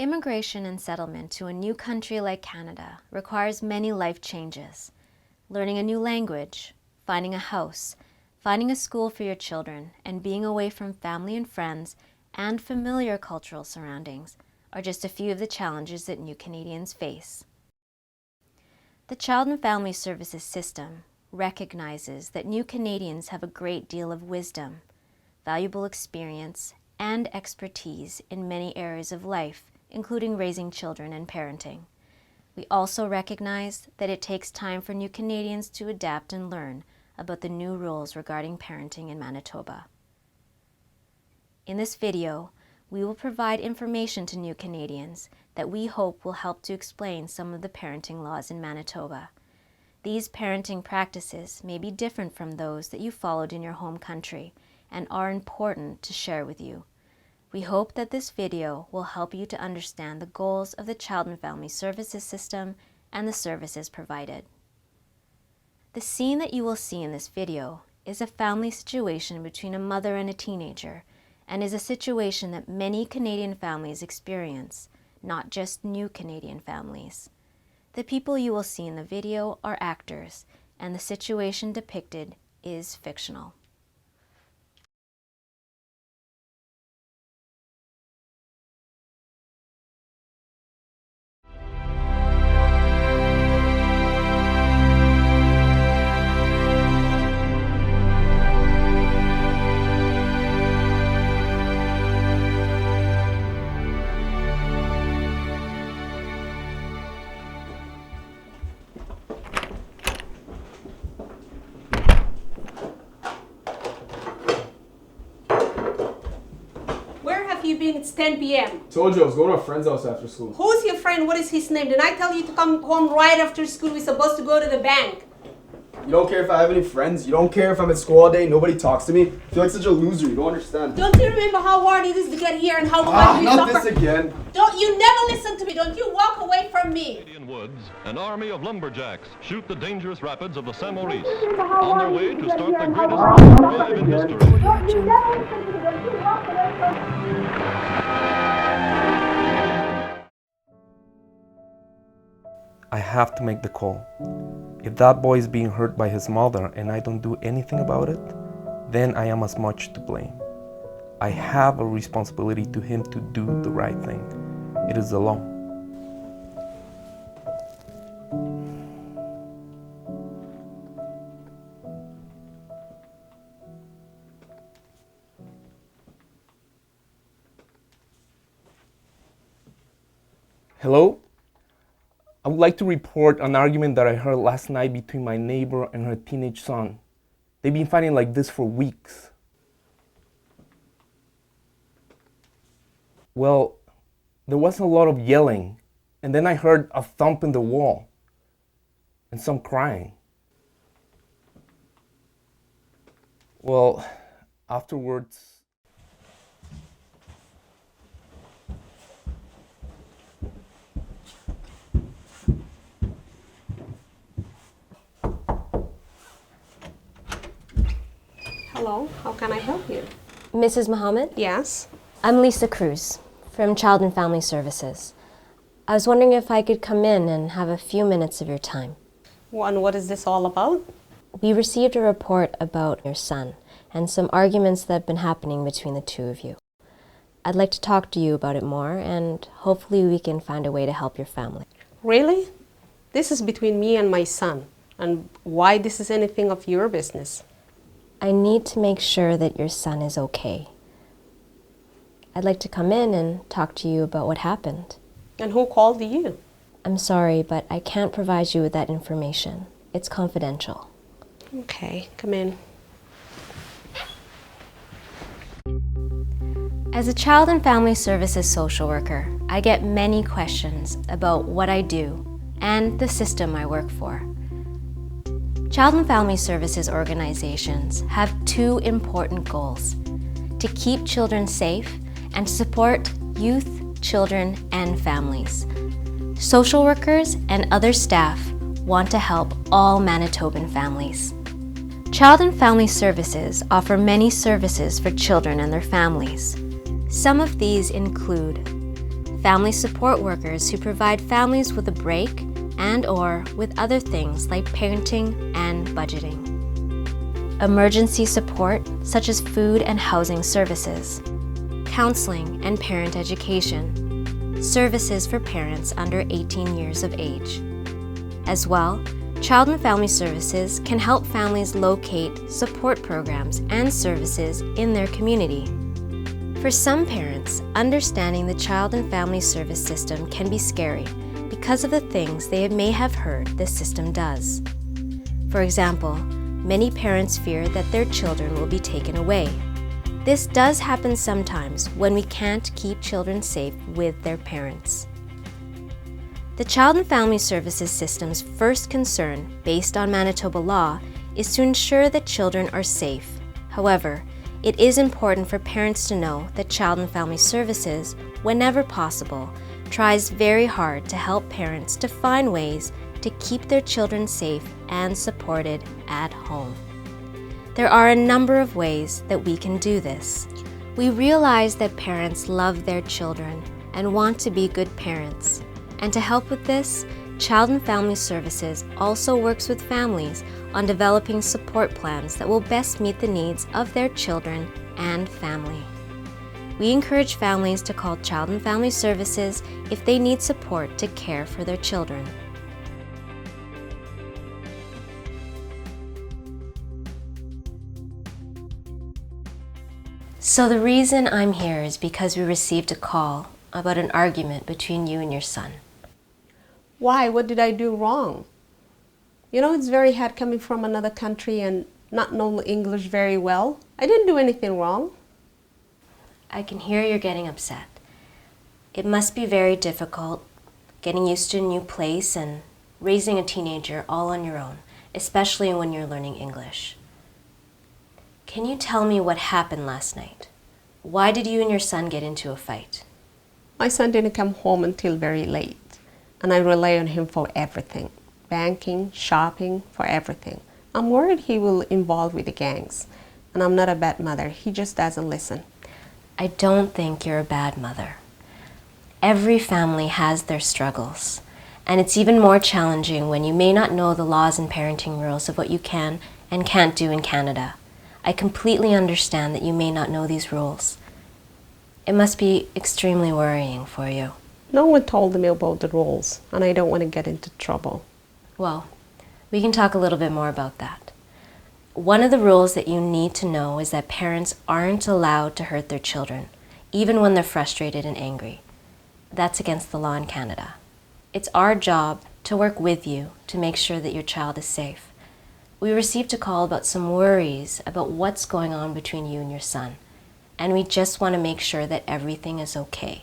Immigration and settlement to a new country like Canada requires many life changes. Learning a new language, finding a house, finding a school for your children, and being away from family and friends and familiar cultural surroundings are just a few of the challenges that new Canadians face. The Child and Family Services system recognizes that new Canadians have a great deal of wisdom, valuable experience, and expertise in many areas of life, including raising children and parenting. We also recognize that it takes time for new Canadians to adapt and learn about the new rules regarding parenting in Manitoba. In this video, we will provide information to new Canadians that we hope will help to explain some of the parenting laws in Manitoba. These parenting practices may be different from those that you followed in your home country and are important to share with you. We hope that this video will help you to understand the goals of the Child and Family Services system and the services provided. The scene that you will see in this video is a family situation between a mother and a teenager, and is a situation that many Canadian families experience, not just new Canadian families. The people you will see in the video are actors, and the situation depicted is fictional. You been? It's 10 p.m. Told you I was going to a friend's house after school. Who's your friend? What is his name? Did I tell you to come home right after school? We're supposed to go to the bank. You don't care if I have any friends? You don't care if I'm at school all day, nobody talks to me? I feel like such a loser, you don't understand. Don't you remember how hard it is to get here and how much we not suffer? This again. Don't you never listen to me. Don't you walk away from me. Canadian woods, an army of lumberjacks shoot the dangerous rapids of the Saint Maurice on their way to start the greatest gold drive in history. Don't you never listen to me. Don't you walk away from me. I have to make the call. If that boy is being hurt by his mother and I don't do anything about it, then I am as much to blame. I have a responsibility to him to do the right thing. It is the law. Hello? I would like to report an argument that I heard last night between my neighbor and her teenage son. They've been fighting like this for weeks. Well, there was a lot of yelling, and then I heard a thump in the wall, and some crying. Well, afterwards, Hello, how can I help you? Mrs. Mohammed? Yes. I'm Lisa Cruz from Child and Family Services. I was wondering if I could come in and have a few minutes of your time. Well, and what is this all about? We received a report about your son and some arguments that have been happening between the two of you. I'd like to talk to you about it more, and hopefully we can find a way to help your family. Really? This is between me and my son. And why this is anything of your business? I need to make sure that your son is okay. I'd like to come in and talk to you about what happened. And who called you? I'm sorry, but I can't provide you with that information. It's confidential. Okay, come in. As a Child and Family Services social worker, I get many questions about what I do and the system I work for. Child and Family Services organizations have two important goals: to keep children safe and to support youth, children, and families. Social workers and other staff want to help all Manitoban families. Child and Family Services offer many services for children and their families. Some of these include family support workers who provide families with a break and/or with other things like parenting and budgeting. Emergency support such as food and housing services, counseling and parent education, services for parents under 18 years of age. As well, Child and Family Services can help families locate support programs and services in their community. For some parents, understanding the Child and Family Service system can be scary because of the things they may have heard the system does. For example, many parents fear that their children will be taken away. This does happen sometimes when we can't keep children safe with their parents. The Child and Family Services system's first concern, based on Manitoba law, is to ensure that children are safe. However, it is important for parents to know that Child and Family Services, whenever possible, tries very hard to help parents to find ways to keep their children safe and supported at home. There are a number of ways that we can do this. We realize that parents love their children and want to be good parents. And to help with this, Child and Family Services also works with families on developing support plans that will best meet the needs of their children and family. We encourage families to call Child and Family Services if they need support to care for their children. So the reason I'm here is because we received a call about an argument between you and your son. Why? What did I do wrong? You know, it's very hard coming from another country and not knowing English very well. I didn't do anything wrong. I can hear you're getting upset. It must be very difficult getting used to a new place and raising a teenager all on your own, especially when you're learning English. Can you tell me what happened last night? Why did you and your son get into a fight? My son didn't come home until very late, and I rely on him for everything. Banking, shopping, for everything. I'm worried he will involve with the gangs, and I'm not a bad mother. He just doesn't listen. I don't think you're a bad mother. Every family has their struggles, and it's even more challenging when you may not know the laws and parenting rules of what you can and can't do in Canada. I completely understand that you may not know these rules. It must be extremely worrying for you. No one told me about the rules, and I don't want to get into trouble. Well, we can talk a little bit more about that. One of the rules that you need to know is that parents aren't allowed to hurt their children, even when they're frustrated and angry. That's against the law in Canada. It's our job to work with you to make sure that your child is safe. We received a call about some worries about what's going on between you and your son, and we just want to make sure that everything is okay.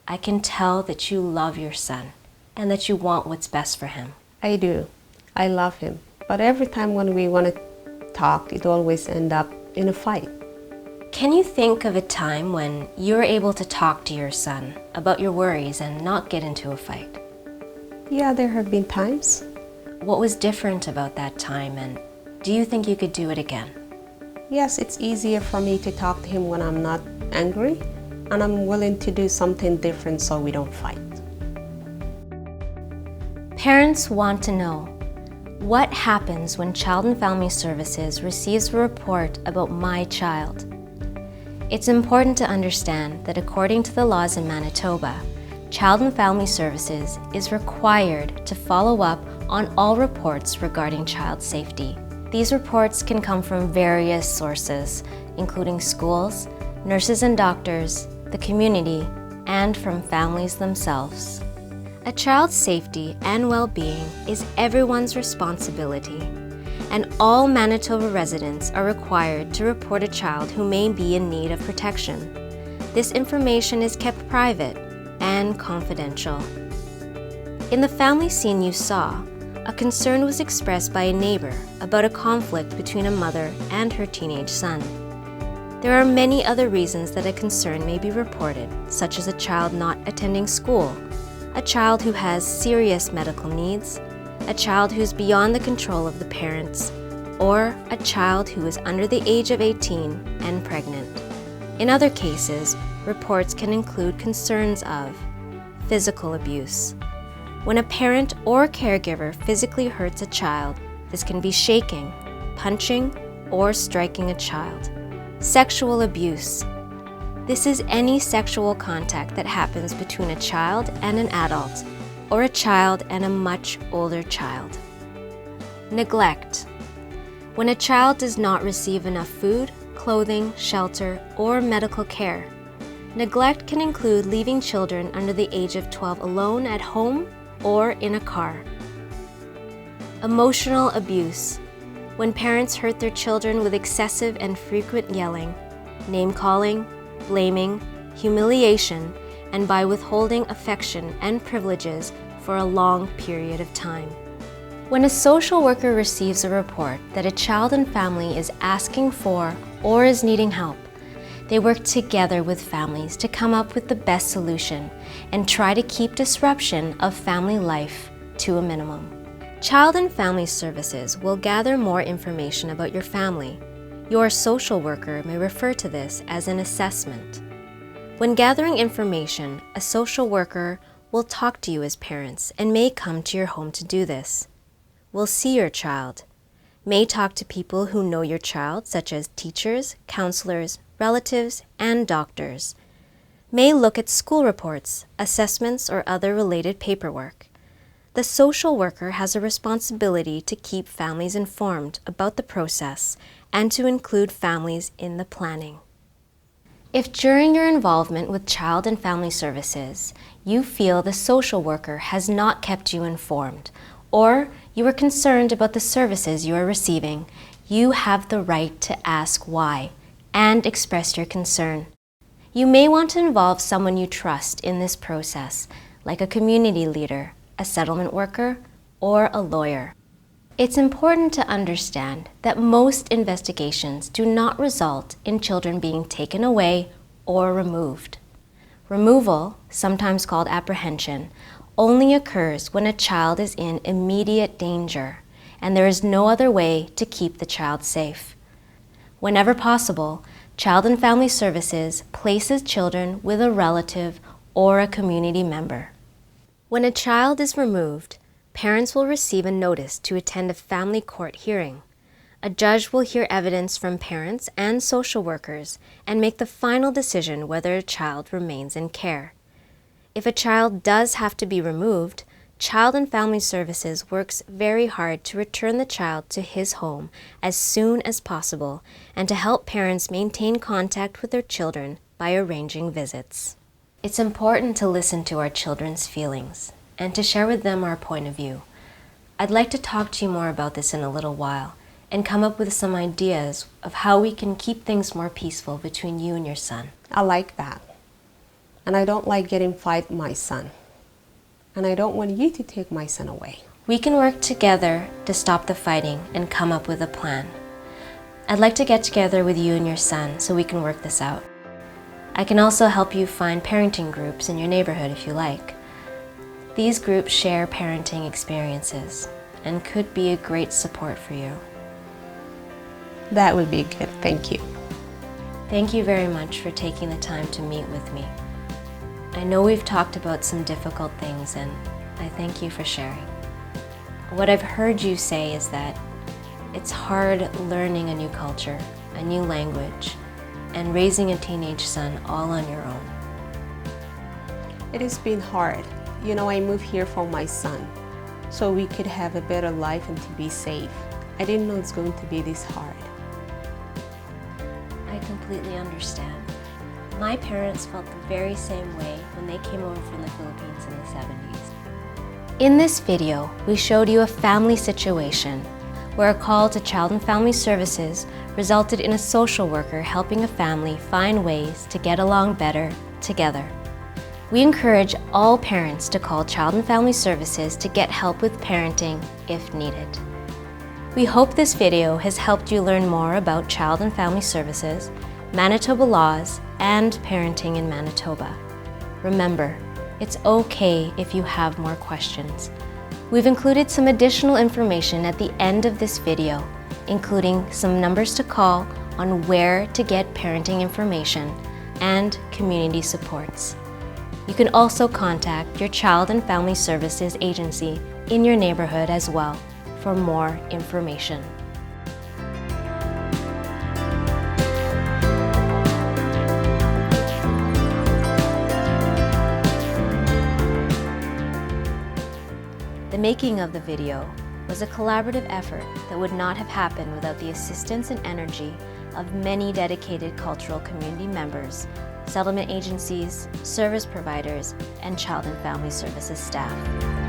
I can tell that you love your son and that you want what's best for him. I do. I love him. But every time when we want to talk, it always ends up in a fight. Can you think of a time when you were able to talk to your son about your worries and not get into a fight? Yeah, there have been times. What was different about that time, and do you think you could do it again? Yes, it's easier for me to talk to him when I'm not angry, and I'm willing to do something different so we don't fight. Parents want to know, what happens when Child and Family Services receives a report about my child? It's important to understand that according to the laws in Manitoba, Child and Family Services is required to follow up on all reports regarding child safety. These reports can come from various sources, including schools, nurses and doctors, the community, and from families themselves. A child's safety and well-being is everyone's responsibility, and all Manitoba residents are required to report a child who may be in need of protection. This information is kept private and confidential. In the family scene you saw, a concern was expressed by a neighbor about a conflict between a mother and her teenage son. There are many other reasons that a concern may be reported, such as a child not attending school, a child who has serious medical needs, a child who's beyond the control of the parents, or a child who is under the age of 18 and pregnant. In other cases, reports can include concerns of physical abuse. When a parent or caregiver physically hurts a child, this can be shaking, punching, or striking a child. Sexual abuse. This is any sexual contact that happens between a child and an adult, or a child and a much older child. Neglect. When a child does not receive enough food, clothing, shelter, or medical care. Neglect can include leaving children under the age of 12 alone at home or in a car. Emotional abuse. When parents hurt their children with excessive and frequent yelling, name-calling, blaming, humiliation, and by withholding affection and privileges for a long period of time. When a social worker receives a report that a child and family is asking for or is needing help, they work together with families to come up with the best solution and try to keep disruption of family life to a minimum. Child and Family Services will gather more information about your family. Your social worker may refer to this as an assessment. When gathering information, a social worker will talk to you as parents and may come to your home to do this. Will see your child, may talk to people who know your child, such as teachers, counselors, relatives, and doctors, may look at school reports, assessments, or other related paperwork. The social worker has a responsibility to keep families informed about the process and to include families in the planning. If during your involvement with Child and Family Services, you feel the social worker has not kept you informed, or you are concerned about the services you are receiving, you have the right to ask why and express your concern. You may want to involve someone you trust in this process, like a community leader, a settlement worker, or a lawyer. It's important to understand that most investigations do not result in children being taken away or removed. Removal, sometimes called apprehension, only occurs when a child is in immediate danger and there is no other way to keep the child safe. Whenever possible, Child and Family Services places children with a relative or a community member. When a child is removed, parents will receive a notice to attend a family court hearing. A judge will hear evidence from parents and social workers and make the final decision whether a child remains in care. If a child does have to be removed, Child and Family Services works very hard to return the child to his home as soon as possible and to help parents maintain contact with their children by arranging visits. It's important to listen to our children's feelings and to share with them our point of view. I'd like to talk to you more about this in a little while and come up with some ideas of how we can keep things more peaceful between you and your son. I like that. And I don't like getting fight with my son. And I don't want you to take my son away. We can work together to stop the fighting and come up with a plan. I'd like to get together with you and your son so we can work this out. I can also help you find parenting groups in your neighborhood if you like. These groups share parenting experiences and could be a great support for you. That would be good. Thank you. Thank you very much for taking the time to meet with me. I know we've talked about some difficult things, and I thank you for sharing. What I've heard you say is that it's hard learning a new culture, a new language, and raising a teenage son all on your own. It has been hard. You know, I moved here for my son, so we could have a better life and to be safe. I didn't know it's going to be this hard. I completely understand. My parents felt the very same way when they came over from the Philippines in the 70s. In this video, we showed you a family situation where a call to Child and Family Services resulted in a social worker helping a family find ways to get along better together. We encourage all parents to call Child and Family Services to get help with parenting if needed. We hope this video has helped you learn more about Child and Family Services, Manitoba laws, and parenting in Manitoba. Remember, it's okay if you have more questions. We've included some additional information at the end of this video, including some numbers to call on where to get parenting information and community supports. You can also contact your Child and Family Services agency in your neighborhood as well for more information. The making of the video was a collaborative effort that would not have happened without the assistance and energy of many dedicated cultural community members, settlement agencies, service providers, and Child and Family Services staff.